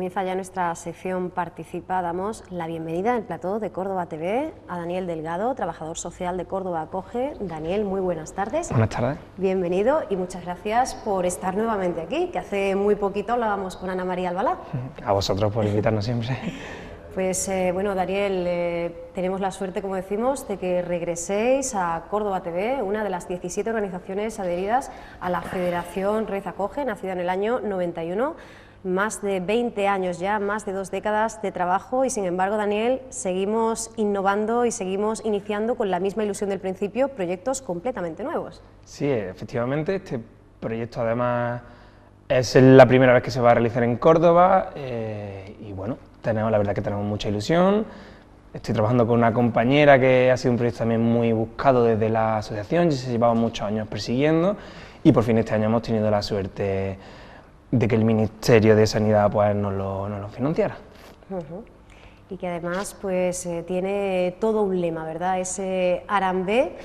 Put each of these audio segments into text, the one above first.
comienza ya nuestra sección Participa. Damos la bienvenida en el plató de Córdoba TV a Daniel Delgado, trabajador social de Córdoba Acoge. Daniel, muy buenas tardes. Buenas tardes. Bienvenido y muchas gracias por estar nuevamente aquí, que hace muy poquito hablábamos con Ana María Albalá. A vosotros por invitarnos siempre. Pues bueno, Daniel, tenemos la suerte, como decimos, de que regreséis a Córdoba TV, una de las 17 organizaciones adheridas a la Federación Red Acoge, nacida en el año 91. Más de 20 años ya, más de 2 décadas de trabajo y sin embargo, Daniel, seguimos innovando y seguimos iniciando con la misma ilusión del principio proyectos completamente nuevos. Sí, efectivamente, este proyecto además es la primera vez que se va a realizar en Córdoba y bueno, la verdad que tenemos mucha ilusión. Estoy trabajando con una compañera que ha sido un proyecto también muy buscado desde la asociación y se llevaba muchos años persiguiendo y por fin este año hemos tenido la suerte de que el Ministerio de Sanidad pues, nos lo financiara. Y que además pues, tiene todo un lema, ¿verdad? Ese Harambee,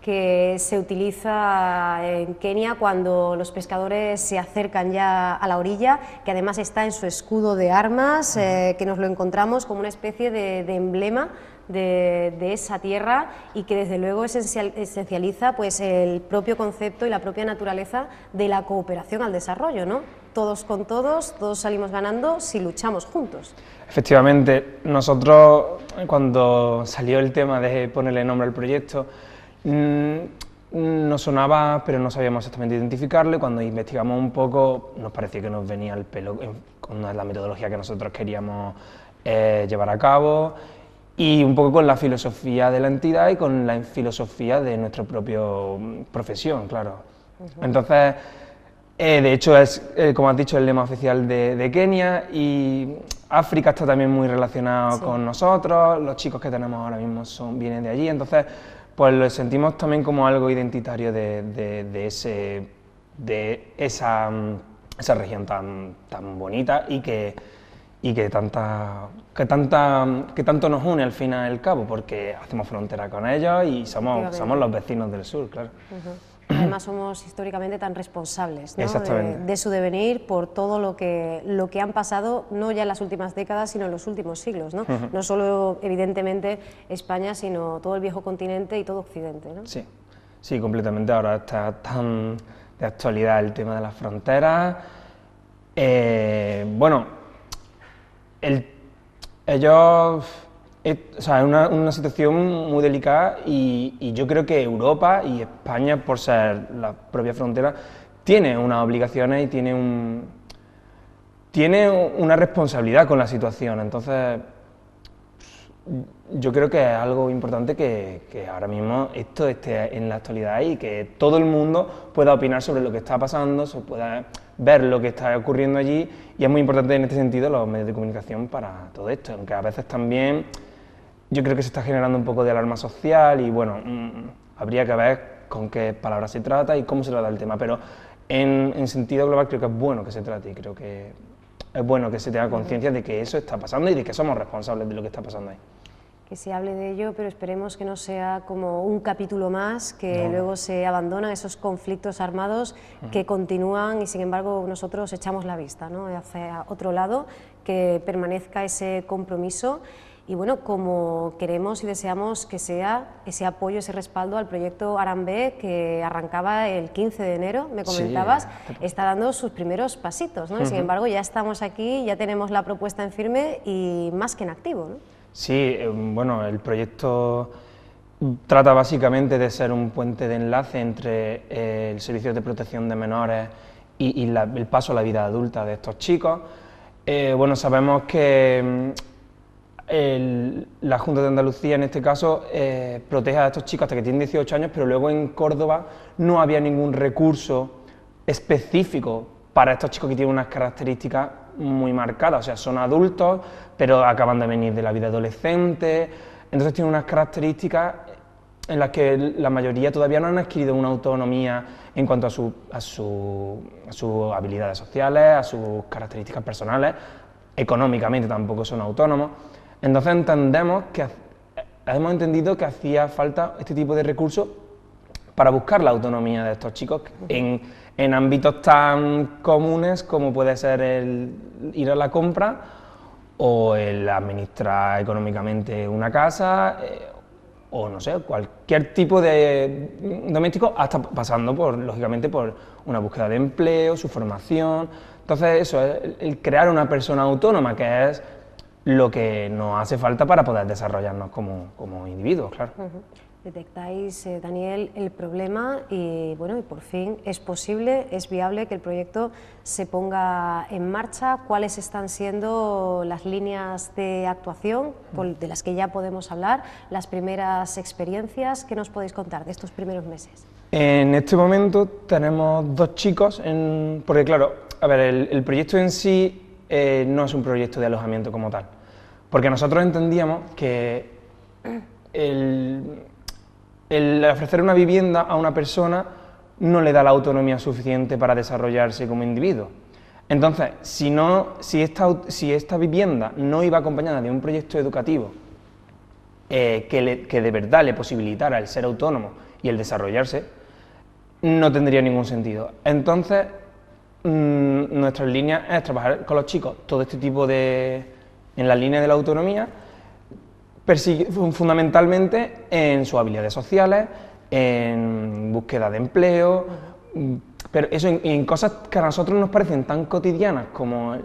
que se utiliza en Kenia cuando los pescadores se acercan ya a la orilla, que además está en su escudo de armas, que nos lo encontramos como una especie de emblema de esa tierra y que desde luego esencializa pues, el propio concepto y la propia naturaleza de la cooperación al desarrollo, ¿no? Todos con todos, todos salimos ganando si luchamos juntos. Efectivamente, nosotros cuando salió el tema de ponerle nombre al proyecto, nos sonaba, pero no sabíamos exactamente identificarlo. Cuando investigamos un poco, nos pareció que nos venía al pelo con la metodología que nosotros queríamos llevar a cabo y un poco con la filosofía de la entidad y con la filosofía de nuestra propia profesión, claro. Entonces, de hecho es, como has dicho, el lema oficial de Kenia y África está también muy relacionado con nosotros, los chicos que tenemos ahora mismo vienen de allí, entonces pues lo sentimos también como algo identitario de esa región tan bonita y que tanto nos une al fin y al cabo, porque hacemos frontera con ellos y somos los vecinos del sur, claro. Además somos históricamente tan responsables, ¿no? Exactamente. De su devenir por todo lo que han pasado, no ya en las últimas décadas, sino en los últimos siglos, ¿no? No solo, evidentemente, España, sino todo el viejo continente y todo Occidente, ¿no? Sí, sí, completamente. Ahora está tan de actualidad el tema de las fronteras. Bueno, ellos... O sea, es una situación muy delicada y yo creo que Europa y España, por ser la propia frontera, tiene unas obligaciones y tiene una responsabilidad con la situación. Entonces, yo creo que es algo importante que ahora mismo esto esté en la actualidad y que todo el mundo pueda opinar sobre lo que está pasando, pueda ver lo que está ocurriendo allí y es muy importante en este sentido los medios de comunicación para todo esto, aunque a veces también yo creo que se está generando un poco de alarma social y bueno, habría que ver con qué palabras se trata y cómo se trata el tema, pero en sentido global creo que es bueno que se trate y creo que es bueno que se tenga conciencia de que eso está pasando y de que somos responsables de lo que está pasando ahí. Que se hable de ello, pero esperemos que no sea como un capítulo más, que luego se abandonan esos conflictos armados que continúan y sin embargo nosotros echamos la vista, ¿no? Hacia otro lado, que permanezca ese compromiso y bueno, como queremos y deseamos que sea ese apoyo, ese respaldo al proyecto Harambee que arrancaba el 15 de enero, me comentabas, está dando sus primeros pasitos, ¿no? Y sin embargo ya estamos aquí, ya tenemos la propuesta en firme y más que en activo, ¿no? Sí, bueno, el proyecto trata básicamente de ser un puente de enlace entre el Servicio de Protección de Menores y el paso a la vida adulta de estos chicos. Bueno, sabemos que la Junta de Andalucía, en este caso, protege a estos chicos hasta que tienen 18 años, pero luego en Córdoba no había ningún recurso específico para estos chicos que tienen unas características muy marcadas, o sea, son adultos, pero acaban de venir de la vida adolescente, entonces tienen unas características en las que la mayoría todavía no han adquirido una autonomía en cuanto a sus habilidades sociales, a sus características personales, económicamente tampoco son autónomos. Entonces hemos entendido que hacía falta este tipo de recursos para buscar la autonomía de estos chicos en en ámbitos tan comunes como puede ser el ir a la compra o el administrar económicamente una casa, o no sé, cualquier tipo de doméstico, hasta pasando por, lógicamente, por una búsqueda de empleo, su formación. Entonces eso, el crear una persona autónoma, que es lo que nos hace falta para poder desarrollarnos como individuos, claro. Detectáis, Daniel, el problema y, bueno, y por fin es posible, es viable que el proyecto se ponga en marcha. ¿Cuáles están siendo las líneas de actuación de las que ya podemos hablar, las primeras experiencias? ¿Qué nos podéis contar de estos primeros meses? En este momento tenemos 2 chicos, porque claro, a ver, el proyecto en sí no es un proyecto de alojamiento como tal, porque nosotros entendíamos que el ofrecer una vivienda a una persona no le da la autonomía suficiente para desarrollarse como individuo. Entonces, si esta vivienda no iba acompañada de un proyecto educativo que de verdad le posibilitara el ser autónomo y el desarrollarse, no tendría ningún sentido. Entonces, nuestra línea es trabajar con los chicos todo este tipo en la línea de la autonomía, fundamentalmente en sus habilidades sociales, en búsqueda de empleo, pero eso en cosas que a nosotros nos parecen tan cotidianas como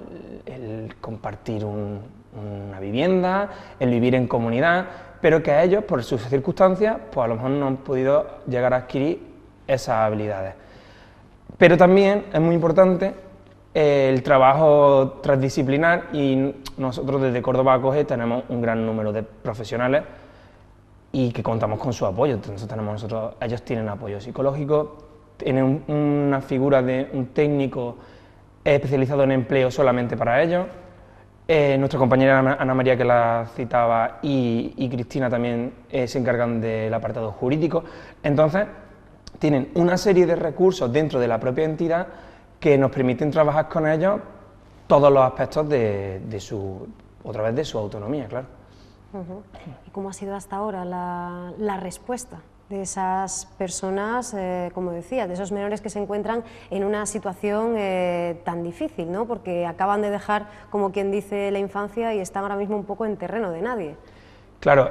el compartir una vivienda, el vivir en comunidad, pero que a ellos, por sus circunstancias, pues a lo mejor no han podido llegar a adquirir esas habilidades. Pero también es muy importante el trabajo transdisciplinar, y nosotros desde Córdoba Acoge tenemos un gran número de profesionales y que contamos con su apoyo. Entonces ellos tienen apoyo psicológico, tienen una figura de un técnico especializado en empleo solamente para ellos. Nuestra compañera Ana María, que la citaba, y Cristina también se encargan del apartado jurídico. Entonces tienen una serie de recursos dentro de la propia entidad que nos permiten trabajar con ellos todos los aspectos de su autonomía, claro. ¿Y cómo ha sido hasta ahora la respuesta de esas personas, como decía, de esos menores que se encuentran en una situación tan difícil, ¿no? Porque acaban de dejar, como quien dice, la infancia y están ahora mismo un poco en terreno de nadie? Claro,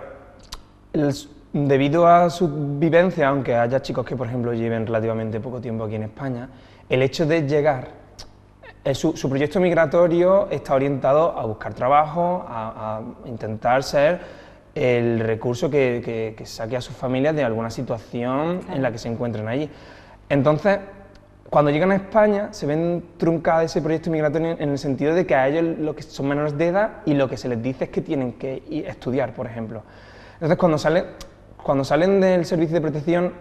debido a su vivencia, aunque haya chicos que, por ejemplo, lleven relativamente poco tiempo aquí en España, el hecho de llegar, su proyecto migratorio está orientado a buscar trabajo, a intentar ser el recurso que saque a sus familias de alguna situación en la que se encuentren allí. Entonces, cuando llegan a España, se ven truncada ese proyecto migratorio en el sentido de que a ellos lo que son menores de edad y lo que se les dice es que tienen que estudiar, por ejemplo. Entonces, cuando salen del servicio de protección,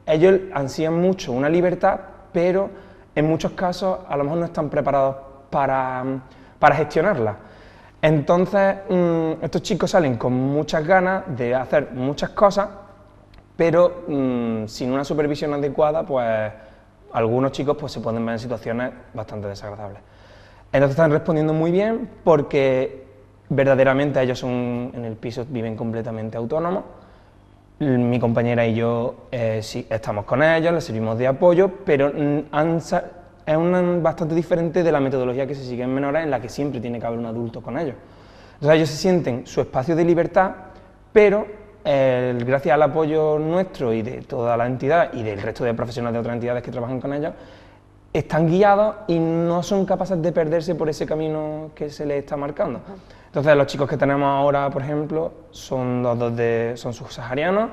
ellos ansían mucho una libertad, pero en muchos casos a lo mejor no están preparados para gestionarla. Entonces, estos chicos salen con muchas ganas de hacer muchas cosas, pero sin una supervisión adecuada, pues algunos chicos pues, se pueden ver en situaciones bastante desagradables. Entonces están respondiendo muy bien porque verdaderamente ellos en el piso viven completamente autónomos. Mi compañera y yo sí estamos con ellos, les servimos de apoyo, pero es bastante diferente de la metodología que se sigue en menores, en la que siempre tiene que haber un adulto con ellos. Entonces ellos se sienten su espacio de libertad, pero gracias al apoyo nuestro y de toda la entidad y del resto de profesionales de otras entidades que trabajan con ellos, están guiados y no son capaces de perderse por ese camino que se les está marcando. Entonces los chicos que tenemos ahora, por ejemplo, son subsaharianos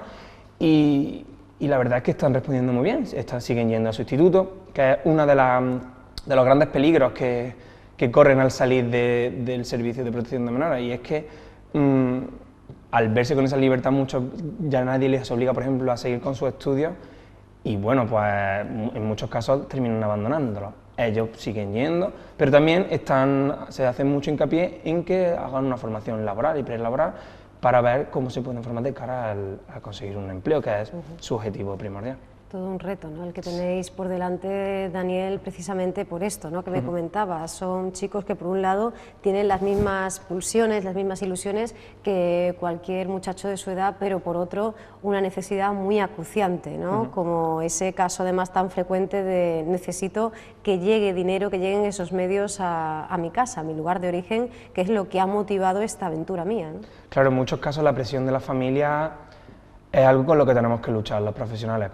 y la verdad es que están respondiendo muy bien, siguen yendo a su instituto, que es uno de los grandes peligros que corren al salir del servicio de protección de menores, y es que al verse con esa libertad ya nadie les obliga, por ejemplo, a seguir con sus estudios y bueno, pues en muchos casos terminan abandonándolos. Ellos siguen yendo, pero también se hace mucho hincapié en que hagan una formación laboral y prelaboral para ver cómo se pueden formar de cara a conseguir un empleo, que es su objetivo primordial. Todo un reto, ¿no?, el que tenéis por delante, Daniel, precisamente por esto, ¿no?, que me comentabas. Son chicos que, por un lado, tienen las mismas pulsiones, las mismas ilusiones que cualquier muchacho de su edad, pero, por otro, una necesidad muy acuciante, ¿no?, como ese caso, además, tan frecuente de necesito que llegue dinero, que lleguen esos medios a mi casa, a mi lugar de origen, que es lo que ha motivado esta aventura mía, ¿no? Claro, en muchos casos la presión de la familia es algo con lo que tenemos que luchar los profesionales,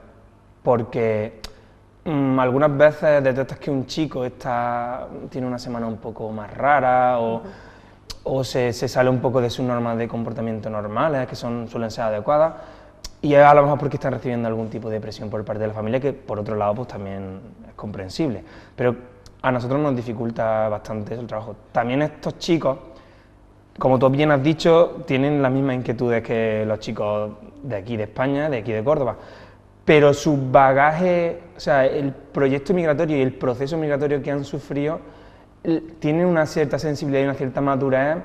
porque algunas veces detectas que un chico tiene una semana un poco más rara o se sale un poco de sus normas de comportamiento normales, que suelen ser adecuadas, y es a lo mejor porque están recibiendo algún tipo de presión por parte de la familia, que por otro lado pues también es comprensible, pero a nosotros nos dificulta bastante el trabajo. También estos chicos, como tú bien has dicho, tienen las mismas inquietudes que los chicos de aquí de España, de aquí de Córdoba, pero su bagaje, o sea, el proyecto migratorio y el proceso migratorio que han sufrido tienen una cierta sensibilidad y una cierta madurez,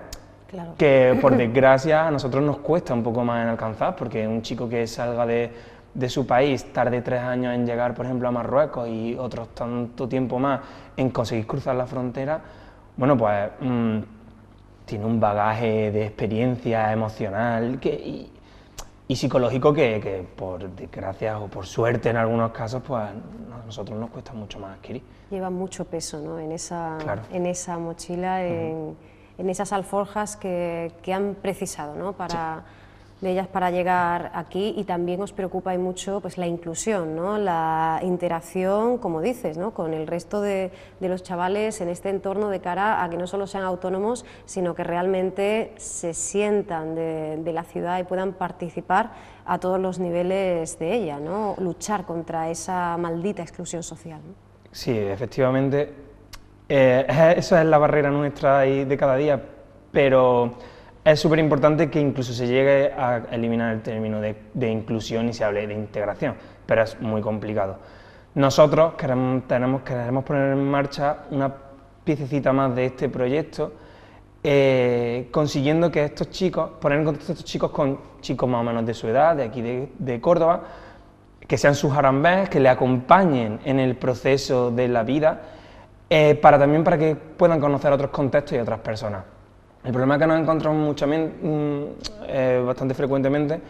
claro, que por desgracia a nosotros nos cuesta un poco más en alcanzar, porque un chico que salga de su país tarde 3 años en llegar, por ejemplo, a Marruecos y otros tanto tiempo más en conseguir cruzar la frontera, bueno, pues tiene un bagaje de experiencia emocional y psicológico que por desgracia o por suerte en algunos casos, pues a nosotros nos cuesta mucho más adquirir. Lleva mucho peso, ¿no?, en esa, claro, en esa mochila, en esas alforjas que han precisado, ¿no?, de ellas para llegar aquí, y también os preocupa y mucho pues la inclusión, ¿no?, la interacción, como dices, ¿no?, con el resto de los chavales en este entorno, de cara a que no solo sean autónomos, sino que realmente se sientan de la ciudad y puedan participar a todos los niveles de ella, ¿no?, luchar contra esa maldita exclusión social, ¿no? Sí, efectivamente, esa es la barrera nuestra y de cada día, pero es súper importante que incluso se llegue a eliminar el término de inclusión y se hable de integración, pero es muy complicado. Nosotros queremos poner en marcha una piececita más de este proyecto, consiguiendo que estos chicos, poner en contacto a estos chicos con chicos más o menos de su edad, de aquí de Córdoba, que sean sus arambés, que le acompañen en el proceso de la vida, también para que puedan conocer otros contextos y otras personas. El problema que nos encontramos bastante frecuentemente,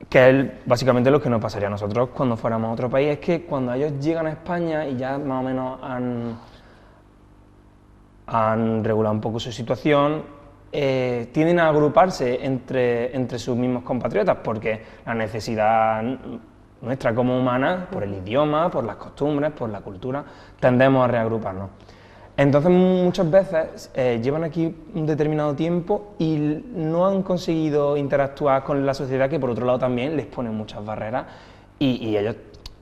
que es básicamente lo que nos pasaría a nosotros cuando fuéramos a otro país, es que cuando ellos llegan a España y ya más o menos han regulado un poco su situación, tienden a agruparse entre sus mismos compatriotas, porque la necesidad nuestra como humanas, por el idioma, por las costumbres, por la cultura, tendemos a reagruparnos. Entonces muchas veces llevan aquí un determinado tiempo y no han conseguido interactuar con la sociedad, que por otro lado también les pone muchas barreras y ellos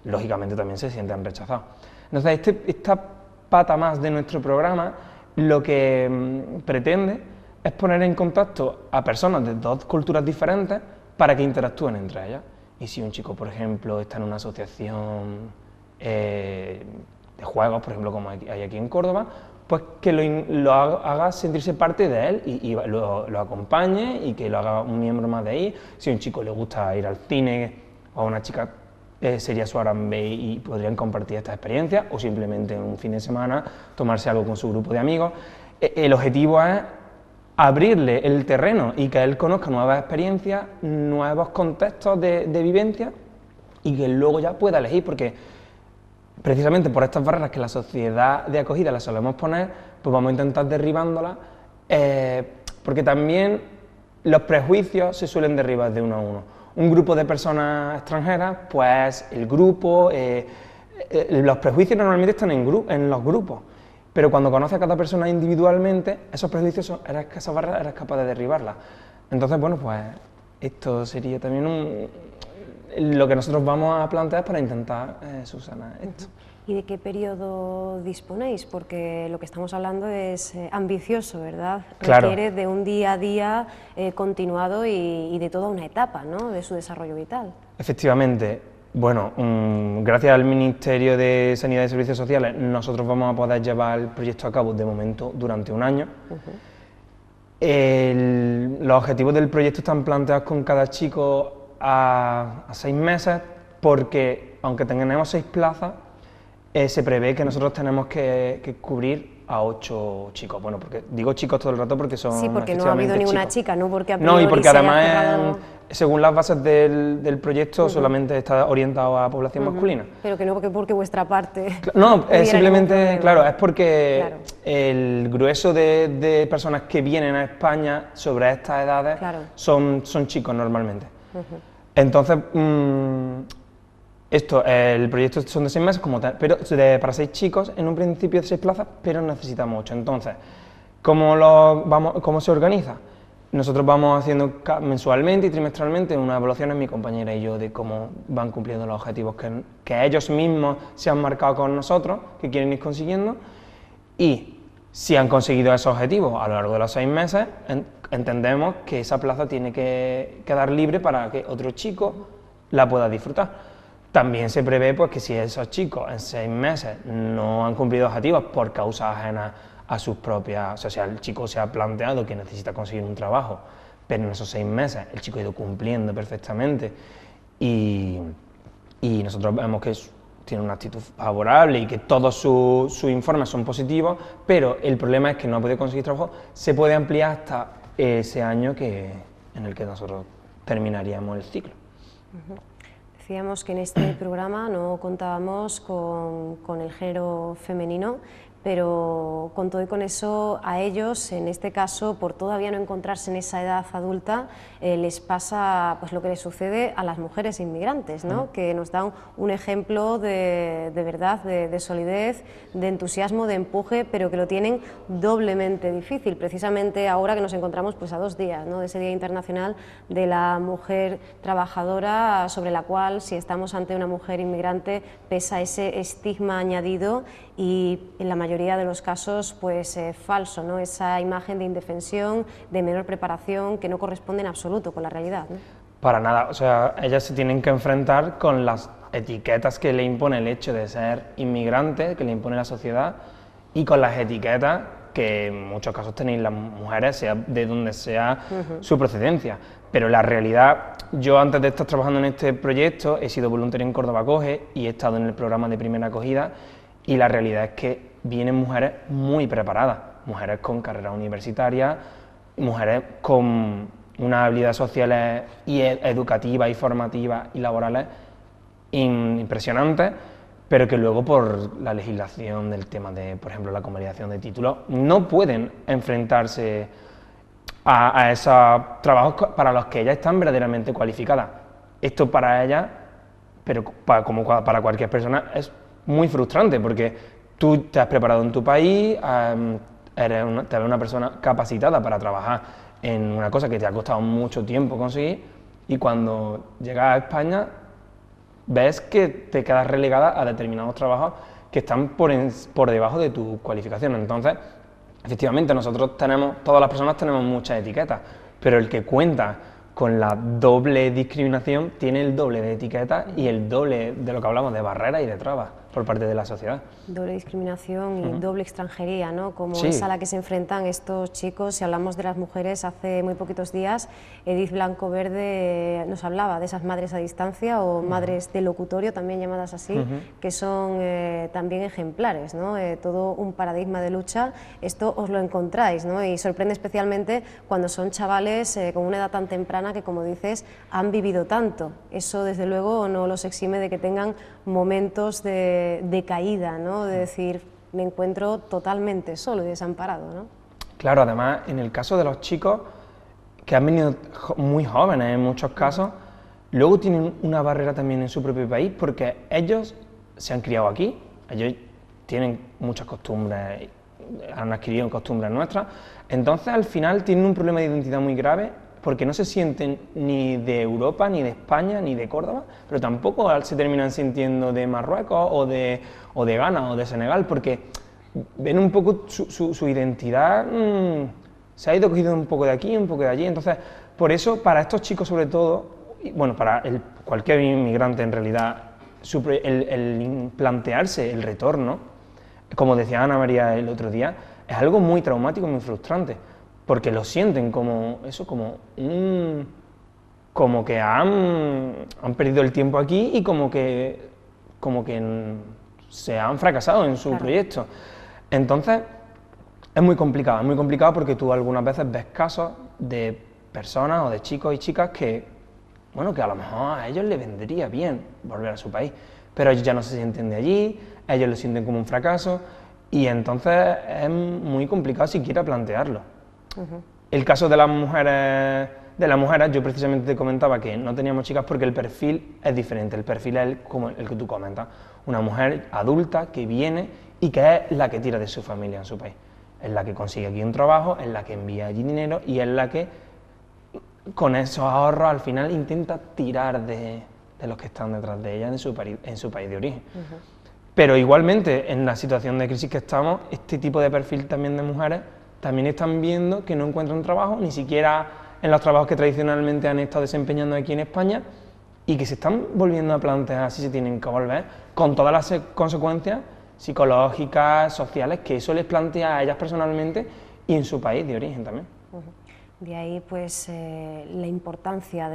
lógicamente también se sienten rechazados. Entonces esta pata más de nuestro programa lo que pretende es poner en contacto a personas de 2 culturas diferentes para que interactúen entre ellas. Y si un chico, por ejemplo, está en una asociación de juegos, por ejemplo, como hay aquí en Córdoba, pues que lo haga sentirse parte de él y lo acompañe y que lo haga un miembro más de ahí. Si a un chico le gusta ir al cine o a una chica sería su arambe y podrían compartir esta experiencia, o simplemente un fin de semana tomarse algo con su grupo de amigos. El objetivo es abrirle el terreno y que él conozca nuevas experiencias, nuevos contextos de vivencia y que luego ya pueda elegir, porque precisamente por estas barreras que la sociedad de acogida la solemos poner, pues vamos a intentar derribándolas, porque también los prejuicios se suelen derribar de uno a uno. Un grupo de personas extranjeras, pues el grupo, los prejuicios normalmente están en los grupos, pero cuando conoces a cada persona individualmente, esos prejuicios, esas barreras eres capaz de derribarlas. Entonces, bueno, pues esto sería también lo que nosotros vamos a plantear para intentar subsanar esto. ¿Y de qué periodo disponéis? Porque lo que estamos hablando es ambicioso, ¿verdad? Claro. Requiere de un día a día continuado y de toda una etapa, ¿no?, de su desarrollo vital. Efectivamente. Bueno, gracias al Ministerio de Sanidad y Servicios Sociales, nosotros vamos a poder llevar el proyecto a cabo de momento durante un año. Los objetivos del proyecto están planteados con cada chico a 6 meses, porque, aunque tengamos 6 plazas, se prevé que nosotros tenemos que cubrir a 8 chicos. Bueno, porque digo chicos todo el rato porque son sí, porque no ha habido ninguna chicos. chica, no porque a No, y porque además, según las bases del proyecto, solamente está orientado a población masculina. Pero que no porque vuestra parte... No, es simplemente, claro, es porque el grueso de personas que vienen a España sobre estas edades son chicos normalmente. Entonces, el proyecto son de 6 meses, pero para 6 chicos, en un principio de 6 plazas, pero necesitamos 8. Entonces, ¿cómo se organiza? Nosotros vamos haciendo mensualmente y trimestralmente unas evaluaciones, mi compañera y yo, de cómo van cumpliendo los objetivos que ellos mismos se han marcado con nosotros, que quieren ir consiguiendo, y si han conseguido esos objetivos a lo largo de los 6 meses, entendemos que esa plaza tiene que quedar libre para que otro chico la pueda disfrutar. También se prevé pues, que si esos chicos en 6 meses no han cumplido objetivos por causas ajenas a sus propias... O sea, si el chico se ha planteado que necesita conseguir un trabajo, pero en esos 6 meses el chico ha ido cumpliendo perfectamente y nosotros vemos que tiene una actitud favorable y que todos sus informes son positivos, pero el problema es que no ha podido conseguir trabajo, se puede ampliar hasta ese año en el que nosotros terminaríamos el ciclo. Decíamos que en este programa no contábamos con el género femenino, pero con todo y con eso a ellos, en este caso, por todavía no encontrarse en esa edad adulta, les pasa pues lo que les sucede a las mujeres inmigrantes, ¿no? Que nos dan un ejemplo de verdad, de solidez, de entusiasmo, de empuje, pero que lo tienen doblemente difícil, precisamente ahora que nos encontramos pues a 2 días, ¿no? De ese Día Internacional de la Mujer Trabajadora, sobre la cual, si estamos ante una mujer inmigrante, pesa ese estigma añadido y en la mayoría de los casos pues falso, ¿no? Esa imagen de indefensión, de menor preparación, que no corresponde en absoluto con la realidad, ¿no? Para nada, o sea, ellas se tienen que enfrentar con las etiquetas que le impone el hecho de ser inmigrante, que le impone la sociedad, y con las etiquetas que en muchos casos tenéis las mujeres, sea de donde sea su procedencia. Pero la realidad, yo antes de estar trabajando en este proyecto he sido voluntario en Córdoba Acoge y he estado en el programa de primera acogida, y la realidad es que vienen mujeres muy preparadas, mujeres con carrera universitaria, mujeres con unas habilidades sociales y educativas y formativas y laborales impresionantes, pero que luego por la legislación del tema de, por ejemplo, la convalidación de títulos, no pueden enfrentarse a esos trabajos para los que ellas están verdaderamente cualificadas. Esto para ellas, pero como para cualquier persona, es muy frustrante, porque tú te has preparado en tu país, eres una persona capacitada para trabajar en una cosa que te ha costado mucho tiempo conseguir, y cuando llegas a España ves que te quedas relegada a determinados trabajos que están por debajo de tu cualificación. Entonces, efectivamente, todas las personas tenemos muchas etiquetas, pero el que cuenta con la doble discriminación tiene el doble de etiquetas y el doble de lo que hablamos de barreras y de trabas por parte de la sociedad. Doble discriminación y doble extranjería, ¿no? Como es a la que se enfrentan estos chicos. Si hablamos de las mujeres, hace muy poquitos días Edith Blanco Verde nos hablaba de esas madres a distancia o madres de locutorio, también llamadas así, que son también ejemplares, ¿no? Todo un paradigma de lucha. Esto os lo encontráis, ¿no? Y sorprende especialmente cuando son chavales con una edad tan temprana que, como dices, han vivido tanto. Eso, desde luego, no los exime de que tengan momentos de caída, ¿no? De decir, me encuentro totalmente solo y desamparado, ¿no? Claro, además, en el caso de los chicos que han venido muy jóvenes en muchos casos, luego tienen una barrera también en su propio país, porque ellos se han criado aquí, ellos tienen muchas costumbres, han adquirido costumbres nuestras, entonces al final tienen un problema de identidad muy grave, porque no se sienten ni de Europa, ni de España, ni de Córdoba, pero tampoco se terminan sintiendo de Marruecos o de Ghana o de Senegal, porque ven un poco su identidad, se ha ido cogiendo un poco de aquí, un poco de allí. Entonces, por eso, para estos chicos sobre todo, y bueno, para cualquier inmigrante en realidad, el plantearse el retorno, como decía Ana María el otro día, es algo muy traumático, muy frustrante, porque lo sienten como como que han perdido el tiempo aquí y como que se han fracasado en su proyecto. Entonces, es muy complicado porque tú algunas veces ves casos de personas o de chicos y chicas que, bueno, que a lo mejor a ellos les vendría bien volver a su país, pero ellos ya no se sienten de allí, ellos lo sienten como un fracaso, y entonces es muy complicado siquiera plantearlo. El caso de las mujeres, yo precisamente te comentaba que no teníamos chicas porque el perfil es diferente, el perfil es como el que tú comentas, una mujer adulta que viene y que es la que tira de su familia en su país, es la que consigue aquí un trabajo, es la que envía allí dinero y es la que con esos ahorros al final intenta tirar de los que están detrás de ella en su país de origen. Pero igualmente, en la situación de crisis que estamos, este tipo de perfil también de mujeres también están viendo que no encuentran trabajo, ni siquiera en los trabajos que tradicionalmente han estado desempeñando aquí en España, y que se están volviendo a plantear si se tienen que volver, con todas las consecuencias psicológicas, sociales, que eso les plantea a ellas personalmente y en su país de origen también. De ahí pues la importancia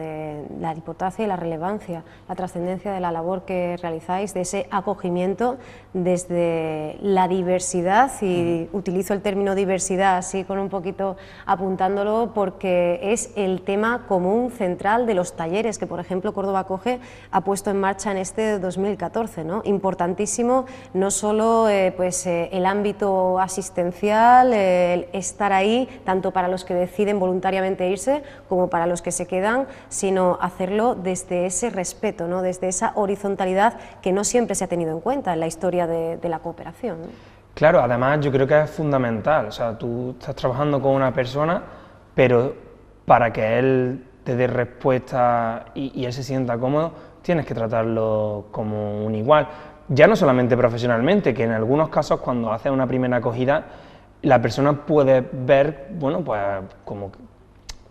y la relevancia, la trascendencia de la labor que realizáis, de ese acogimiento desde la diversidad, y utilizo el término diversidad así con un poquito apuntándolo porque es el tema común central de los talleres que, por ejemplo, Córdoba Acoge ha puesto en marcha en este 2014, ¿no? Importantísimo, no solo el ámbito asistencial, el estar ahí, tanto para los que deciden voluntariamente irse como para los que se quedan, sino hacerlo desde ese respeto, ¿no? Desde esa horizontalidad que no siempre se ha tenido en cuenta en la historia de la cooperación, ¿no? Claro, además yo creo que es fundamental, o sea, tú estás trabajando con una persona, pero para que él te dé respuesta y él se sienta cómodo, tienes que tratarlo como un igual, ya no solamente profesionalmente, que en algunos casos cuando haces una primera acogida, la persona puede ver, bueno, pues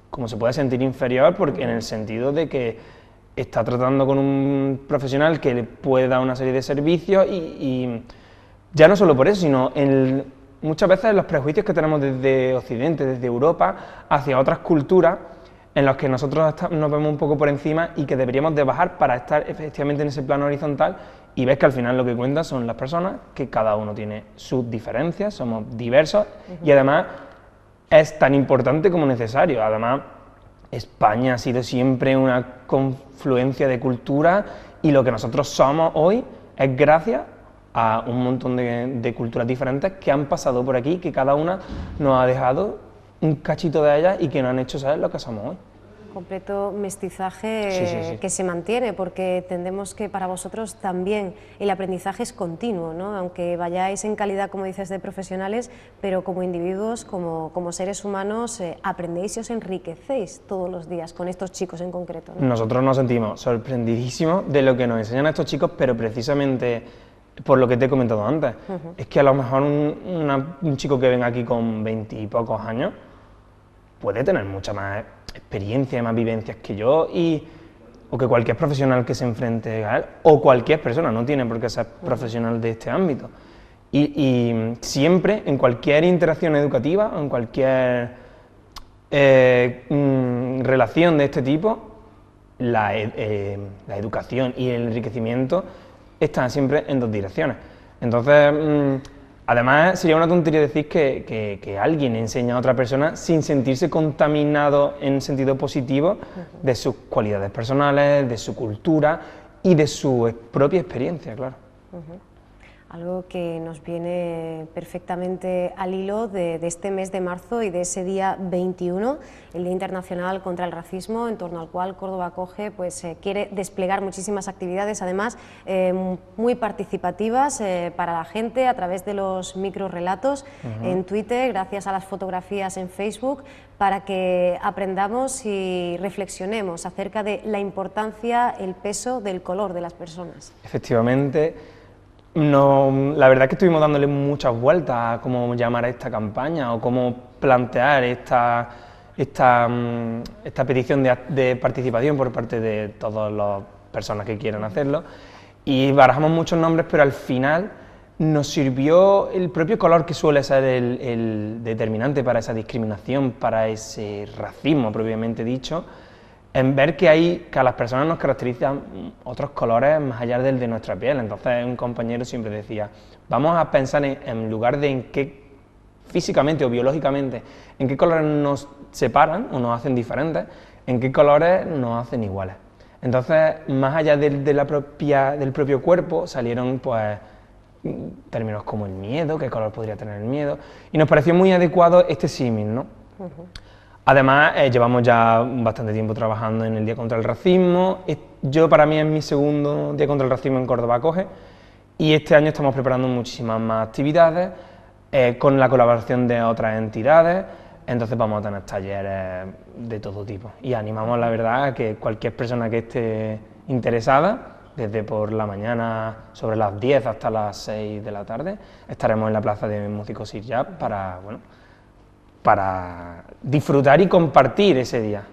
como se puede sentir inferior, porque en el sentido de que está tratando con un profesional que le puede dar una serie de servicios y ya no solo por eso, sino muchas veces los prejuicios que tenemos desde Occidente, desde Europa, hacia otras culturas en los que nosotros nos vemos un poco por encima y que deberíamos de bajar para estar efectivamente en ese plano horizontal, y ves que al final lo que cuenta son las personas, que cada uno tiene sus diferencias, somos diversos y además es tan importante como necesario. Además, España ha sido siempre una confluencia de culturas y lo que nosotros somos hoy es gracias a un montón de culturas diferentes que han pasado por aquí, que cada una nos ha dejado un cachito de ellas y que nos han hecho saber lo que somos hoy. Completo mestizaje que se mantiene, porque entendemos que para vosotros también el aprendizaje es continuo, ¿no? Aunque vayáis en calidad, como dices, de profesionales, pero como individuos, como seres humanos, aprendéis y os enriquecéis todos los días con estos chicos en concreto, ¿no? Nosotros nos sentimos sorprendidísimos de lo que nos enseñan estos chicos, pero precisamente por lo que te he comentado antes, es que a lo mejor un chico que venga aquí con 20 y pocos años puede tener mucha más experiencia y más vivencias que yo o que cualquier profesional que se enfrente a él, o cualquier persona, no tiene por qué ser profesional de este ámbito. Y siempre, en cualquier interacción educativa, en cualquier relación de este tipo, la educación y el enriquecimiento están siempre en dos direcciones. Entonces, además sería una tontería decir que alguien enseña a otra persona sin sentirse contaminado en sentido positivo de sus cualidades personales, de su cultura y de su propia experiencia, claro. Algo que nos viene perfectamente al hilo de este mes de marzo y de ese día 21, el Día Internacional contra el Racismo, en torno al cual Córdoba Acoge quiere desplegar muchísimas actividades, además muy participativas para la gente a través de los microrelatos en Twitter, gracias a las fotografías en Facebook, para que aprendamos y reflexionemos acerca de la importancia, el peso del color de las personas. Efectivamente. No, la verdad es que estuvimos dándole muchas vueltas a cómo llamar a esta campaña o cómo plantear esta petición de participación por parte de todas las personas que quieran hacerlo, y barajamos muchos nombres, pero al final nos sirvió el propio color, que suele ser el determinante para esa discriminación, para ese racismo propiamente dicho, en ver que a las personas nos caracterizan otros colores más allá del de nuestra piel. Entonces un compañero siempre decía, vamos a pensar en lugar de en qué físicamente o biológicamente, en qué colores nos separan o nos hacen diferentes, en qué colores nos hacen iguales. Entonces, más allá del propio cuerpo, salieron pues términos como el miedo, qué color podría tener el miedo, y nos pareció muy adecuado este símil, ¿no? Además, llevamos ya bastante tiempo trabajando en el Día contra el Racismo. Para mí es mi segundo Día contra el Racismo en Córdoba Acoge, y este año estamos preparando muchísimas más actividades con la colaboración de otras entidades. Entonces vamos a tener talleres de todo tipo y animamos, la verdad, a que cualquier persona que esté interesada, desde por la mañana sobre las 10 hasta las 6 de la tarde, estaremos en la plaza de Músicos Sirjab para disfrutar y compartir ese día.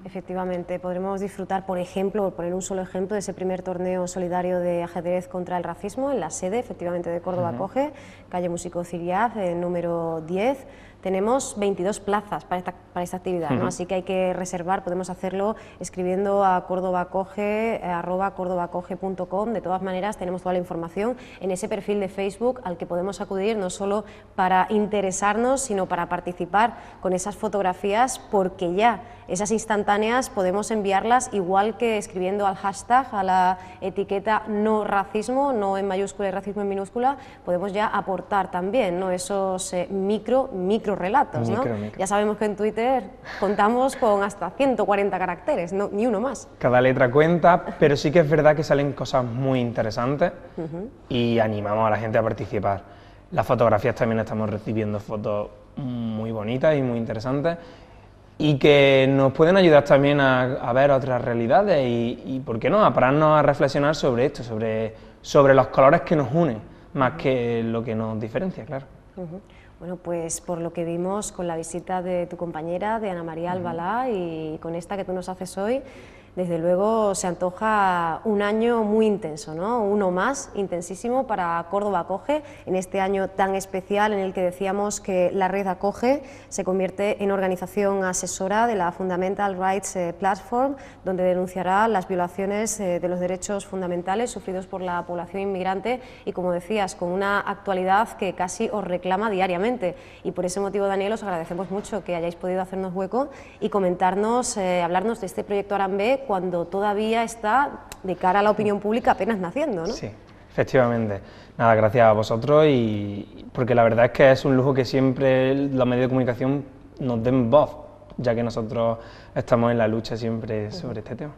Efectivamente, podremos disfrutar, por ejemplo, por poner un solo ejemplo, de ese primer torneo solidario de ajedrez contra el racismo en la sede, efectivamente, de Córdoba Acoge, calle Músicos Sirjab, número 10. Tenemos 22 plazas para esta actividad, ¿no? Así que hay que reservar, podemos hacerlo escribiendo a cordobacoge@cordobacoge.com. De todas maneras, tenemos toda la información en ese perfil de Facebook al que podemos acudir no solo para interesarnos, sino para participar con esas fotografías, porque ya esas instantáneas podemos enviarlas igual que escribiendo al hashtag, a la etiqueta no racismo, no en mayúscula y racismo en minúscula, podemos ya aportar también, ¿no?, esos micro relatos, ¿no? Ya sabemos que en Twitter contamos con hasta 140 caracteres, no, ni uno más. Cada letra cuenta, pero sí que es verdad que salen cosas muy interesantes y animamos a la gente a participar. Las fotografías también estamos recibiendo fotos muy bonitas y muy interesantes y que nos pueden ayudar también a ver otras realidades y ¿por qué no?, a pararnos a reflexionar sobre esto, sobre los colores que nos unen, más que lo que nos diferencia, claro. Bueno, pues por lo que vimos con la visita de tu compañera, de Ana María Albalá, y con esta que tú nos haces hoy, desde luego se antoja un año muy intenso, ¿no? Uno más, intensísimo para Córdoba Acoge, en este año tan especial en el que decíamos que la red Acoge se convierte en organización asesora de la Fundamental Rights Platform, donde denunciará las violaciones de los derechos fundamentales sufridos por la población inmigrante y, como decías, con una actualidad que casi os reclama diariamente. Y por ese motivo, Daniel, os agradecemos mucho que hayáis podido hacernos hueco y comentarnos, hablarnos de este proyecto Arambe, cuando todavía está de cara a la opinión pública apenas naciendo, ¿no? Sí, efectivamente. Nada, gracias a vosotros, porque la verdad es que es un lujo que siempre los medios de comunicación nos den voz, ya que nosotros estamos en la lucha siempre sobre este tema.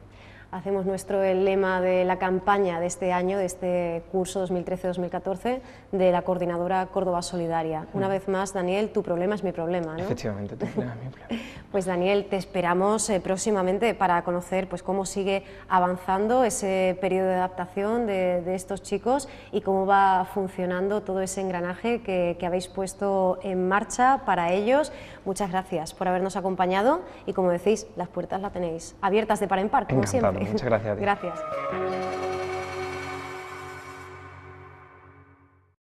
Hacemos nuestro el lema de la campaña de este año, de este curso 2013-2014, de la Coordinadora Córdoba Solidaria. Una vez más, Daniel, tu problema es mi problema, ¿no? Efectivamente, tu problema es mi problema. Pues Daniel, te esperamos próximamente para conocer pues cómo sigue avanzando ese periodo de adaptación de estos chicos y cómo va funcionando todo ese engranaje que habéis puesto en marcha para ellos. Muchas gracias por habernos acompañado y, como decís, las puertas las tenéis abiertas de par en par, como siempre. Muchas gracias a ti. Gracias.